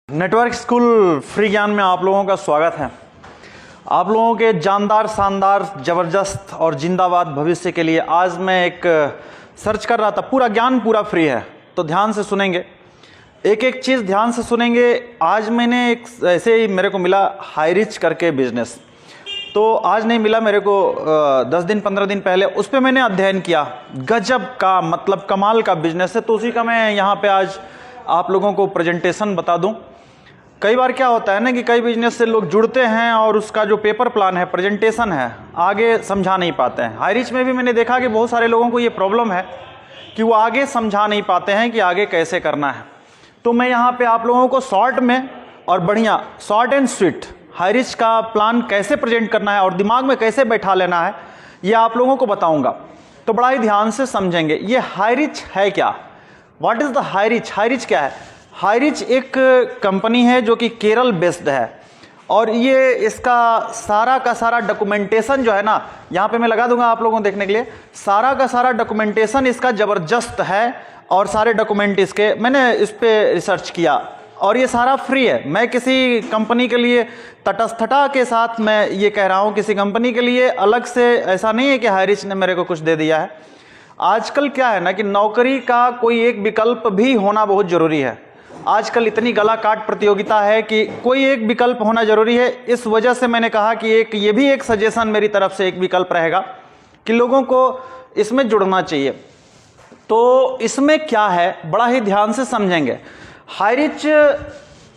Network school free ज्ञान में आप लोगों का स्वागत है। आप लोगों के जानदार, शानदार, ज़बरदस्त और जिंदाबाद भविष्य के लिए आज मैं एक सर्च कर रहा था। पूरा ज्ञान पूरा फ्री है, तो ध्यान से सुनेंगे, एक एक चीज़ ध्यान से सुनेंगे। आज मैंने एक ऐसे ही मेरे को मिला हाईरिच करके बिजनेस, तो आज नहीं मिला मेरे को, 10 दिन 15 दिन पहले उस पर मैंने अध्ययन किया। गजब का, मतलब कमाल का बिजनेस है, तो उसी का मैं यहाँ पे आज आप लोगों को प्रेजेंटेशन बता दूँ। कई बार क्या होता है ना कि कई बिजनेस से लोग जुड़ते हैं और उसका जो पेपर प्लान है, प्रेजेंटेशन है, आगे समझा नहीं पाते हैं। हाईरिच में भी मैंने देखा कि बहुत सारे लोगों को ये प्रॉब्लम है कि वो आगे समझा नहीं पाते हैं कि आगे कैसे करना है। तो मैं यहाँ पे आप लोगों को शॉर्ट में और बढ़िया, शॉर्ट एंड स्वीट हाईरिच का प्लान कैसे प्रेजेंट करना है और दिमाग में कैसे बैठा लेना है, ये आप लोगों को बताऊँगा। तो बड़ा ही ध्यान से समझेंगे। ये हाईरिच है क्या, what is the Highrich? Highrich क्या है? हाईरिच एक कंपनी है जो कि केरल बेस्ड है, और ये इसका सारा का सारा डॉक्यूमेंटेशन जो है ना, यहाँ पे मैं लगा दूंगा आप लोगों को देखने के लिए। सारा का सारा डॉक्यूमेंटेशन इसका ज़बरदस्त है, और सारे डॉक्यूमेंट इसके मैंने इस पर रिसर्च किया, और ये सारा फ्री है। मैं किसी कंपनी के लिए तटस्थता के साथ मैं ये कह रहा हूँ, किसी कंपनी के लिए अलग से ऐसा नहीं है कि हाईरिच ने मेरे को कुछ दे दिया है। आजकल क्या है ना कि नौकरी का कोई एक विकल्प भी होना बहुत ज़रूरी है। आजकल इतनी गला काट प्रतियोगिता है कि कोई एक विकल्प होना जरूरी है। इस वजह से मैंने कहा कि ये भी एक सजेशन मेरी तरफ से एक विकल्प रहेगा कि लोगों को इसमें जुड़ना चाहिए। तो इसमें क्या है, बड़ा ही ध्यान से समझेंगे। हाईरिच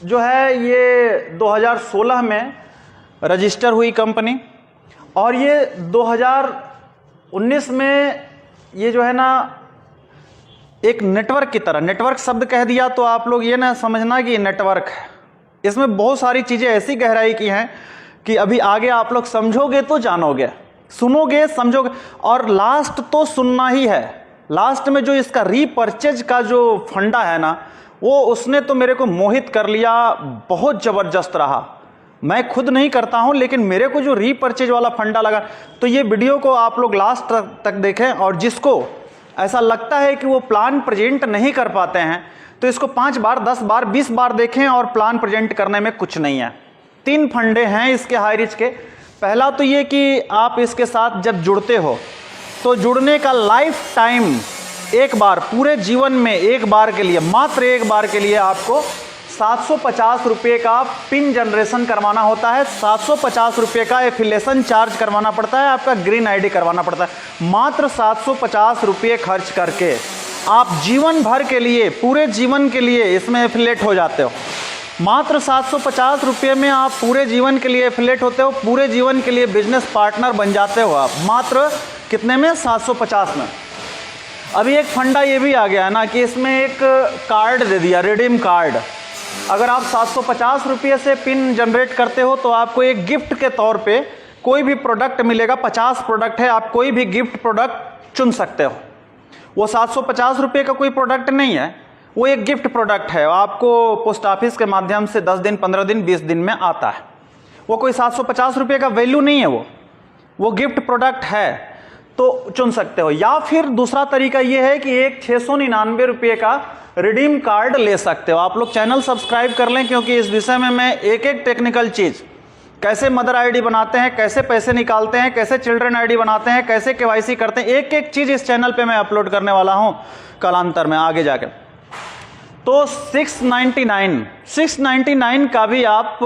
जो है ये 2016 में रजिस्टर हुई कंपनी, और ये 2019 में ये जो है ना एक नेटवर्क की तरह, नेटवर्क शब्द कह दिया तो आप लोग ये ना समझना कि नेटवर्क है। इसमें बहुत सारी चीज़ें ऐसी गहराई की हैं कि अभी आगे आप लोग समझोगे तो जानोगे, सुनोगे समझोगे, और लास्ट तो सुनना ही है। लास्ट में जो इसका रीपर्चेज का जो फंडा है ना, वो उसने तो मेरे को मोहित कर लिया, बहुत ज़बरदस्त रहा। मैं खुद नहीं करता हूं, लेकिन मेरे को जो रीपर्चेज वाला फंडा लगा। तो ये वीडियो को आप लोग लास्ट तक देखें, और जिसको ऐसा लगता है कि वो प्लान प्रेजेंट नहीं कर पाते हैं, तो इसको 5 बार, 10 बार, 20 बार देखें, और प्लान प्रेजेंट करने में कुछ नहीं है। 3 फंडे हैं इसके हाईरिच के। पहला तो ये कि आप इसके साथ जब जुड़ते हो तो जुड़ने का लाइफ टाइम, एक बार पूरे जीवन में एक बार के लिए, मात्र एक बार के लिए आपको 750 रुपये का पिन जनरेशन करवाना होता है। 750 रुपये का एफिलिएशन चार्ज करवाना पड़ता है, आपका ग्रीन आईडी करवाना पड़ता है। मात्र 750 रुपये खर्च करके आप जीवन भर के लिए, पूरे जीवन के लिए इसमें एफिलेट हो जाते हो। मात्र 750 रुपये में आप पूरे जीवन के लिए एफिलेट होते हो, पूरे जीवन के लिए बिजनेस पार्टनर बन जाते हो आप। मात्र कितने में? 750 में। अभी एक फंडा ये भी आ गया है ना कि इसमें एक कार्ड दे दिया, रिडीम कार्ड। अगर आप 750 रुपये से पिन जनरेट करते हो तो आपको एक गिफ्ट के तौर पे कोई भी प्रोडक्ट मिलेगा। 50 प्रोडक्ट है, आप कोई भी गिफ्ट प्रोडक्ट चुन सकते हो। वो 750 रुपये का कोई प्रोडक्ट नहीं है, वो एक गिफ्ट प्रोडक्ट है। आपको पोस्ट ऑफिस के माध्यम से 10 दिन, 15 दिन, 20 दिन में आता है। वो कोई 750 रुपये का वैल्यू नहीं है, वो गिफ्ट प्रोडक्ट है, तो चुन सकते हो। या फिर दूसरा तरीका ये है कि एक 699 रुपये का रिडीम कार्ड ले सकते हो। आप लोग चैनल सब्सक्राइब कर लें, क्योंकि इस विषय में मैं एक एक टेक्निकल चीज़, कैसे मदर आईडी बनाते हैं, कैसे पैसे निकालते हैं, कैसे चिल्ड्रन आईडी बनाते हैं, कैसे केवाईसी करते हैं, एक एक चीज़ इस चैनल पे मैं अपलोड करने वाला हूं कालांतर में आगे जाकर। तो 699 का भी आप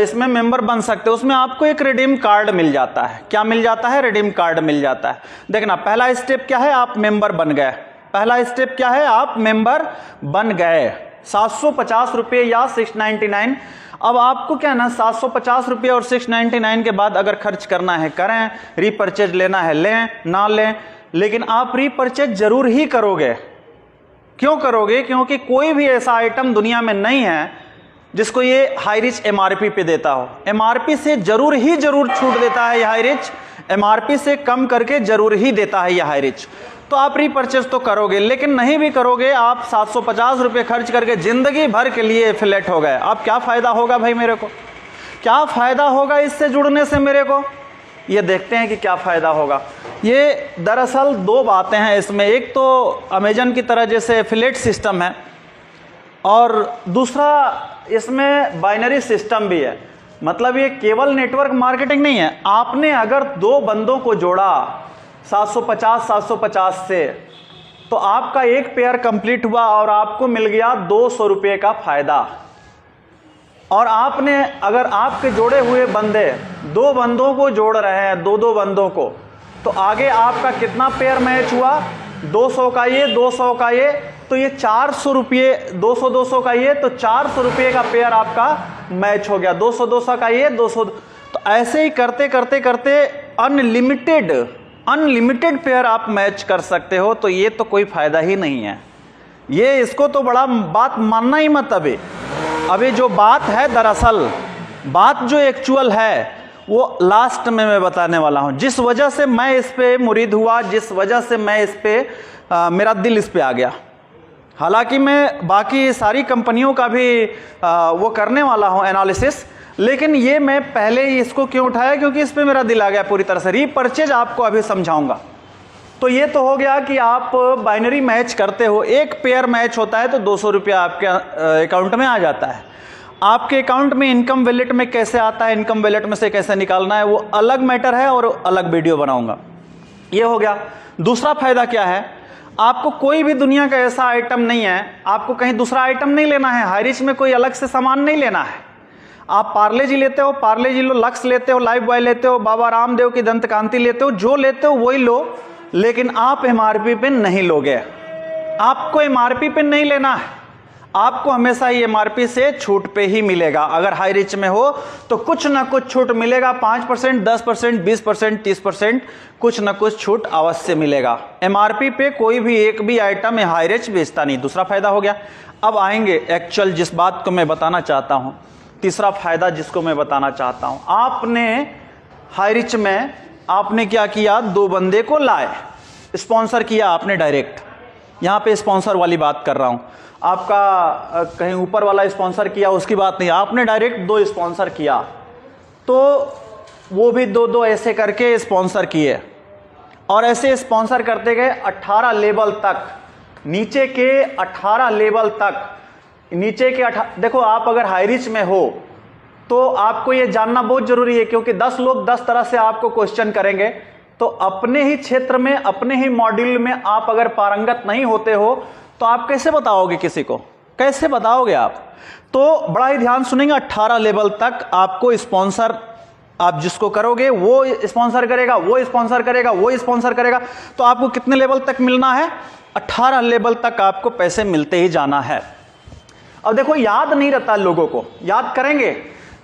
इसमें मेंबर बन सकते हो। उसमें आपको एक रिडीम कार्ड मिल जाता है। क्या मिल जाता है? रिडीम कार्ड मिल जाता है। देखना, पहला स्टेप क्या है? आप मेंबर बन गए। पहला स्टेप क्या है? आप मेंबर बन गए। 750 रुपये या 699। अब आपको क्या ना, 750 रुपये और 699 के बाद अगर खर्च करना है करें, रीपर्चेज लेना है लें, ना लें, लेकिन आप रीपर्चेज जरूर ही करोगे। क्यों करोगे? क्योंकि कोई भी ऐसा आइटम दुनिया में नहीं है जिसको ये हाईरिच एमआरपी पे देता हो। एमआरपी से जरूर छूट देता है ये हाईरिच, एमआरपी से कम करके जरूर ही देता है ये हाईरिच। तो आप रीपर्चेज तो करोगे, लेकिन नहीं भी करोगे, आप 750 रुपये खर्च करके जिंदगी भर के लिए एफिलेट हो गए। अब क्या फायदा होगा भाई मेरे को? क्या फायदा होगा इससे जुड़ने से मेरे को? ये देखते हैं कि क्या फ़ायदा होगा। ये दरअसल 2 बातें हैं इसमें। एक तो अमेजन की तरह जैसे एफिलेट सिस्टम है, और दूसरा इसमें बाइनरी सिस्टम भी है, मतलब ये केवल नेटवर्क मार्केटिंग नहीं है। आपने अगर दो बंदों को जोड़ा 750 से, तो आपका एक पेयर कंप्लीट हुआ और आपको मिल गया 200 रुपये का फायदा। और आपने अगर आपके जोड़े हुए बंदे दो बंदों को जोड़ रहे हैं, दो बंदों को, तो आगे आपका कितना पेयर मैच हुआ? 200 का ये, 200 का ये, तो ये 400 रुपये, 200 का ये, तो 400 रुपये का पेयर आपका मैच हो गया। 200 का ये, 200। तो ऐसे ही करते करते करते अनलिमिटेड पेयर आप मैच कर सकते हो। तो ये तो कोई फायदा ही नहीं है, ये इसको तो बड़ा बात मानना ही मत। अभी जो बात है, दरअसल बात जो एक्चुअल है वो लास्ट में मैं बताने वाला हूं। जिस वजह से मैं इस पे मुरीद हुआ, जिस वजह से मैं इस पे मेरा दिल इस पे आ गया, हालांकि मैं बाकी सारी कंपनियों का भी वो करने वाला हूं एनालिसिस, लेकिन ये मैं पहले ही इसको क्यों उठाया, क्योंकि इस पे मेरा दिल आ गया पूरी तरह से। रीपर्चेज आपको अभी समझाऊंगा। तो ये तो हो गया कि आप बाइनरी मैच करते हो, एक पेयर मैच होता है तो 200 रुपया आपके अकाउंट में आ जाता है। आपके अकाउंट में इनकम वैलेट में कैसे आता है, इनकम वैलेट में से कैसे निकालना है, वो अलग मैटर है और अलग वीडियो बनाऊंगा। ये हो गया। दूसरा फायदा क्या है, आपको कोई भी दुनिया का ऐसा आइटम नहीं है, आपको कहीं दूसरा आइटम नहीं लेना है, हाईरिच में कोई अलग से सामान नहीं लेना है। आप पार्ले जी लेते हो, पार्ले जी लो, लक्स लेते हो, लाइफ बॉय लेते हो, बाबा रामदेव की दंत कांति लेते हो, जो लेते हो वही लो, लेकिन आप एमआरपी पे नहीं लोगे। आपको एमआरपी पे नहीं लेना है, आपको हमेशा ही एमआरपी से छूट पे ही मिलेगा। अगर हाई रिच में हो तो कुछ ना कुछ छूट मिलेगा, 5%, 10%, 20%, 30%, कुछ ना कुछ छूट अवश्य मिलेगा। एमआरपी पे कोई भी एक भी आइटम हाई रिच बेचता नहीं। दूसरा फायदा हो गया। अब आएंगे एक्चुअल जिस बात को मैं बताना चाहता हूं, तीसरा फायदा जिसको मैं बताना चाहता हूं। आपने हाई रिच में आपने क्या किया, दो बंदे को लाए, स्पॉन्सर किया आपने डायरेक्ट। यहां पे स्पॉन्सर वाली बात कर रहा हूं, आपका कहीं ऊपर वाला स्पॉन्सर किया उसकी बात नहीं, आपने डायरेक्ट दो स्पॉन्सर किया। तो वो भी दो ऐसे करके स्पॉन्सर किए और ऐसे स्पॉन्सर करते गए 18 लेवल तक, नीचे के 18 लेवल तक, नीचे के देखो आप अगर हाई रिच में हो तो आपको ये जानना बहुत जरूरी है, क्योंकि 10 लोग 10 तरह से आपको क्वेश्चन करेंगे। तो अपने ही क्षेत्र में, अपने ही मॉड्यूल में आप अगर पारंगत नहीं होते हो तो आप कैसे बताओगे किसी को, कैसे बताओगे आप? तो बड़ा ही ध्यान सुनेंगे। 18 लेवल तक आपको स्पॉन्सर, आप जिसको करोगे वो स्पॉन्सर करेगा, वो स्पॉन्सर करेगा, वो स्पॉन्सर करेगा। तो आपको कितने लेवल तक मिलना है? 18 लेवल तक आपको पैसे मिलते ही जाना है। अब देखो, याद नहीं रहता लोगों को, याद करेंगे।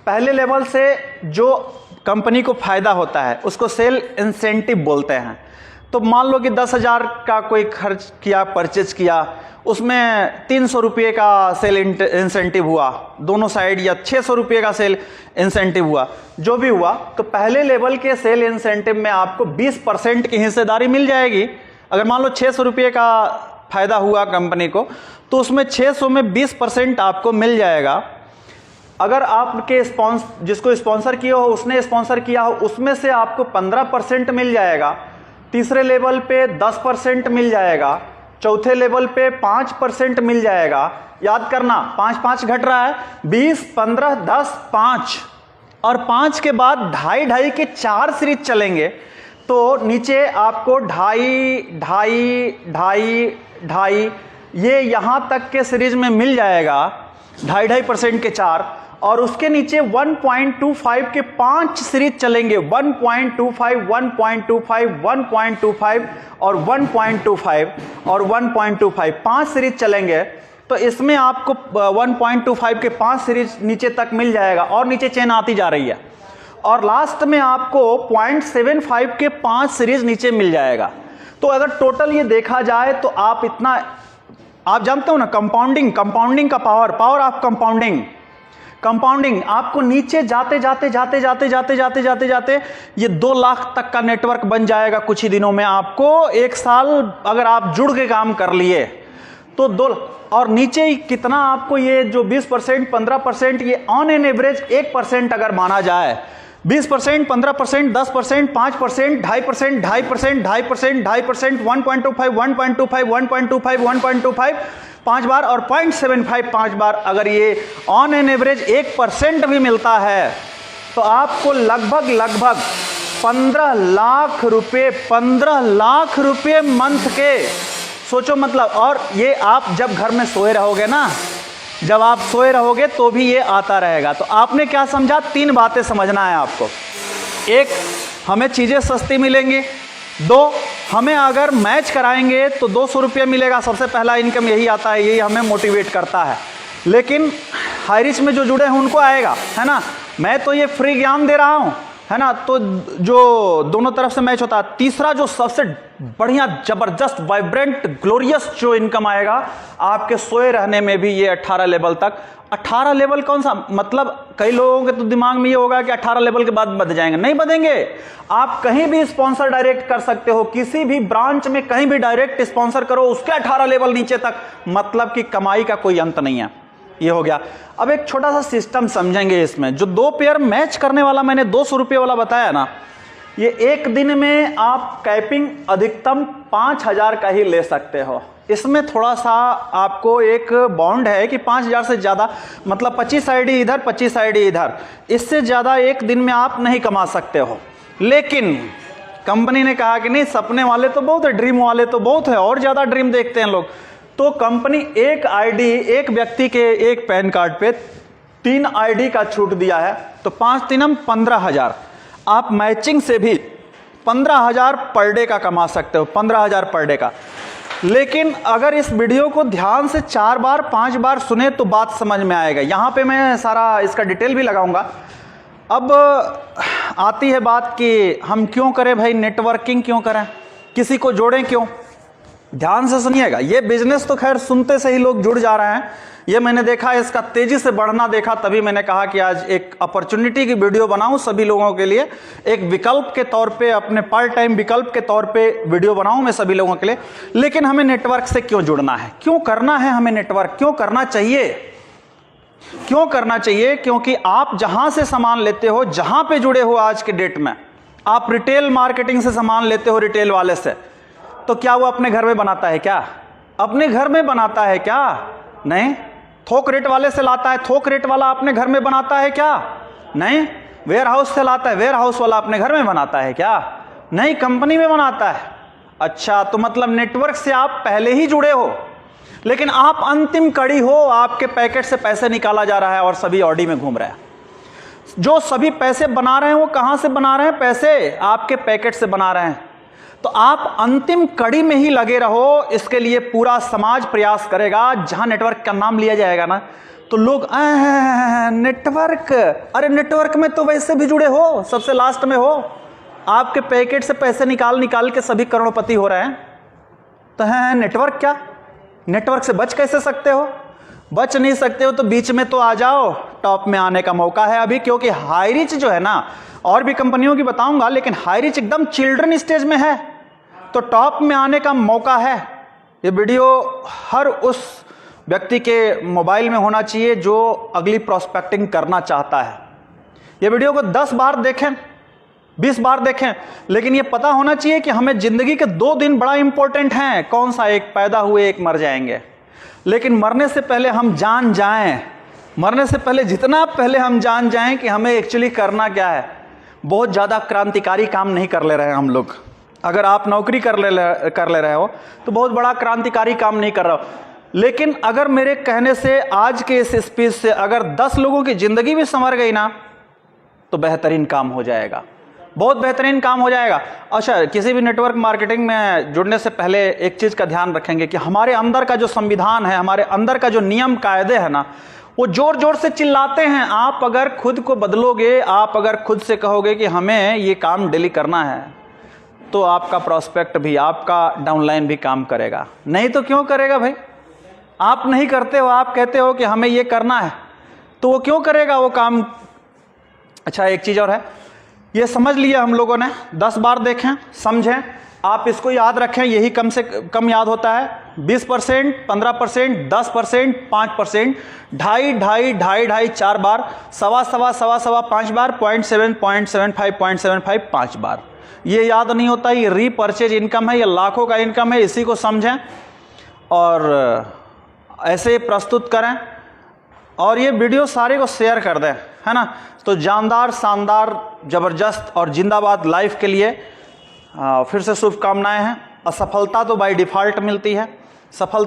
पहले लेवल से जो कंपनी को फायदा होता है उसको सेल इंसेंटिव बोलते हैं। तो मान लो कि 10,000 का कोई खर्च किया, परचेज किया, उसमें 300 रुपये का सेल इंसेंटिव हुआ दोनों साइड, या 600 रुपये का सेल इंसेंटिव हुआ, जो भी हुआ, तो पहले लेवल के सेल इंसेंटिव में आपको 20% की हिस्सेदारी मिल जाएगी। अगर मान लो 600 रुपये का फायदा हुआ कंपनी को, तो उसमें 600 में 20% आपको मिल जाएगा। अगर आपके जिसको स्पॉन्सर किया हो, उसने स्पॉन्सर किया हो, उसमें से आपको 15% मिल जाएगा। तीसरे लेवल पे 10% मिल जाएगा, चौथे लेवल पे 5% मिल जाएगा। याद करना, 5 घट रहा है, 20, 15, 10, 5, और 5 के बाद 2.5 के 4 सीरीज चलेंगे। तो नीचे आपको 2.5 ये यहां तक के सीरीज में मिल जाएगा, 2.5% के 4, और उसके नीचे 1.25 के 5 सीरीज चलेंगे, 1.25, 1.25, 1.25 और 1.25 और 1.25, 5 सीरीज चलेंगे। तो इसमें आपको 1.25 के 5 सीरीज नीचे तक मिल जाएगा, और नीचे चेन आती जा रही है, और लास्ट में आपको 0.75 के 5 सीरीज नीचे मिल जाएगा। तो अगर टोटल ये देखा जाए तो आप इतना, आप जानते हो ना कंपाउंडिंग का पावर ऑफ कंपाउंडिंग आपको नीचे जाते जाते ये 2 लाख तक का नेटवर्क बन जाएगा कुछ ही दिनों में। आपको 1 साल अगर आप जुड़ के काम कर लिए तो 2, और नीचे ही कितना आपको ये जो 20%, 15%, ये ऑन एन एवरेज 1% अगर माना जाए, 20%, 15%, 10%, 5%, 2.5%, 2.5%, 2.5%, 2.5%, 1.25, 1.25, 1.25, 1.25 5 बार और 0.75 5 बार। अगर ये ऑन एन एवरेज 1% भी मिलता है तो आपको लगभग 15 लाख रुपए मंथ के, सोचो मतलब। और ये आप जब घर में सोए रहोगे ना, जब आप सोए रहोगे तो भी ये आता रहेगा। तो आपने क्या समझा? 3 बातें समझना है आपको। 1, हमें चीज़ें सस्ती मिलेंगी। 2, हमें अगर मैच कराएंगे तो 200 रुपये मिलेगा। सबसे पहला इनकम यही आता है, यही हमें मोटिवेट करता है। लेकिन हाई रिच में जो जुड़े हैं उनको आएगा, है ना। मैं तो ये फ्री ज्ञान दे रहा हूँ, है ना, तो जो दोनों तरफ से मैच होता है। तीसरा जो सबसे बढ़िया, जबरदस्त, वाइब्रेंट, ग्लोरियस जो इनकम आएगा आपके सोए रहने में भी, ये 18 लेवल तक। 18 लेवल कौन सा? मतलब कई लोगों के तो दिमाग में ये होगा कि 18 लेवल के बाद बध जाएंगे। नहीं बधेंगे। आप कहीं भी स्पॉन्सर डायरेक्ट कर सकते हो, किसी भी ब्रांच में कहीं भी डायरेक्ट स्पॉन्सर करो, उसके 18 लेवल नीचे तक, मतलब कि कमाई का कोई अंत नहीं है। ये हो गया। अब एक छोटा सा सिस्टम समझेंगे इसमें। जो 2 पेयर मैच करने वाला मैंने 200 रुपये वाला बताया ना, ये एक दिन में आप कैपिंग अधिकतम 5000 का ही ले सकते हो। इसमें थोड़ा सा आपको एक बॉन्ड है कि 5000 से ज़्यादा, मतलब 25 आईडी इधर 25 आईडी इधर, इससे ज़्यादा एक दिन में आप नहीं कमा सकते हो। लेकिन कंपनी ने कहा कि नहीं, सपने वाले तो बहुत है, ड्रीम वाले तो बहुत है, और ज़्यादा ड्रीम देखते हैं लोग। तो कंपनी एक आईडी, एक व्यक्ति के एक पैन कार्ड पे 3 आईडी का छूट दिया है। तो 5 3 15,000। आप मैचिंग से भी 15,000 पर डे का कमा सकते हो, 15,000 पर डे का। लेकिन अगर इस वीडियो को ध्यान से 4 बार 5 बार सुने तो बात समझ में आएगा। यहाँ पे मैं सारा इसका डिटेल भी लगाऊंगा। अब आती है बात कि हम क्यों करें भाई, नेटवर्किंग क्यों करें, किसी को जोड़ें क्यों। ध्यान से सुनिएगा। ये बिजनेस तो खैर सुनते से ही लोग जुड़ जा रहे हैं, ये मैंने देखा, इसका तेजी से बढ़ना देखा, तभी मैंने कहा कि आज एक अपॉर्चुनिटी की वीडियो बनाऊं सभी लोगों के लिए, एक विकल्प के तौर पे, अपने पार्ट टाइम विकल्प के तौर पे वीडियो बनाऊं मैं सभी लोगों के लिए। लेकिन हमें नेटवर्क से क्यों जुड़ना है, क्यों करना है हमें नेटवर्क, क्यों करना चाहिए, क्यों करना चाहिए? क्योंकि आप जहां से सामान लेते हो, जहां पे जुड़े हो आज के डेट में, आप रिटेल मार्केटिंग से सामान लेते हो रिटेल वाले से, तो क्या वो अपने घर में बनाता है क्या? अपने घर में बनाता है क्या? नहीं। थोक रेट वाले से लाता है, थोक रेट वाला अपने घर में बनाता है क्या? नहीं। वेयर हाउस से लाता है, वेयर हाउस वाला अपने घर में बनाता है क्या? नहीं, कंपनी में बनाता है। अच्छा, तो मतलब नेटवर्क से आप पहले ही जुड़े हो, लेकिन आप अंतिम कड़ी हो, आपके पैकेट से पैसे निकाला जा रहा है और सभी ऑडी में घूम रहे हैं। जो सभी पैसे बना रहे हैं वो कहां से बना रहे हैं? पैसे आपके पैकेट से बना रहे हैं। तो आप अंतिम कड़ी में ही लगे रहो, इसके लिए पूरा समाज प्रयास करेगा। जहां नेटवर्क का नाम लिया जाएगा ना, तो लोग नेटवर्क, अरे नेटवर्क में तो वैसे भी जुड़े हो, सबसे लास्ट में हो, आपके पैकेट से पैसे निकाल के सभी करोड़पति हो रहे हैं। तो है नेटवर्क क्या? नेटवर्क से बच कैसे सकते हो? बच नहीं सकते हो तो बीच में तो आ जाओ, टॉप में आने का मौका है अभी। क्योंकि हाई रिच जो है ना, और भी कंपनियों की बताऊंगा, लेकिन हाई रिच एकदम चिल्ड्रन स्टेज में है, तो टॉप में आने का मौका है। ये वीडियो हर उस व्यक्ति के मोबाइल में होना चाहिए जो अगली प्रोस्पेक्टिंग करना चाहता है। ये वीडियो को 10 बार देखें, 20 बार देखें, लेकिन ये पता होना चाहिए कि हमें जिंदगी के 2 दिन बड़ा इंपॉर्टेंट हैं। कौन सा? एक पैदा हुए, एक मर जाएंगे। लेकिन मरने से पहले हम जान जाएं, मरने से पहले जितना पहले हम जान जाएं कि हमें एक्चुअली करना क्या है। बहुत ज़्यादा क्रांतिकारी काम नहीं कर ले रहे हैं हम लोग। अगर आप नौकरी कर ले रहे हो तो बहुत बड़ा क्रांतिकारी काम नहीं कर रहे हो। लेकिन अगर मेरे कहने से, आज के इस स्पीच से अगर 10 लोगों की ज़िंदगी भी संवर गई ना, तो बेहतरीन काम हो जाएगा, बहुत बेहतरीन काम हो जाएगा। अच्छा, किसी भी नेटवर्क मार्केटिंग में जुड़ने से पहले एक चीज़ का ध्यान रखेंगे कि हमारे अंदर का जो संविधान है, हमारे अंदर का जो नियम कायदे है ना, वो जोर जोर से चिल्लाते हैं। आप अगर खुद को बदलोगे, आप अगर खुद से कहोगे कि हमें ये काम डेली करना है, तो आपका प्रोस्पेक्ट भी, आपका डाउनलाइन भी काम करेगा। नहीं तो क्यों करेगा भाई? आप नहीं करते हो, आप कहते हो कि हमें ये करना है, तो वो क्यों करेगा वो काम? अच्छा, एक चीज़ और है, ये समझ लिया हम लोगों ने, 10 बार देखें, समझें। आप इसको याद रखें, यही कम से कम याद होता है। 20%, 15%, 10%, 5%, ढाई ढाई ढाई ढाई 4 बार, सवा सवा सवा सवा 5 बार, 0.7, 0.75, 0.75 5 बार। ये याद नहीं होता, ये रीपर्चेज इनकम है, ये लाखों का इनकम है, इसी को समझें और ऐसे प्रस्तुत करें और ये वीडियो सारे को शेयर कर दें, है ना। तो जानदार, शानदार, जबरदस्त और जिंदाबाद लाइफ के लिए फिर से शुभकामनाएं हैं। असफलता तो बाय डिफ़ॉल्ट मिलती है, सफलता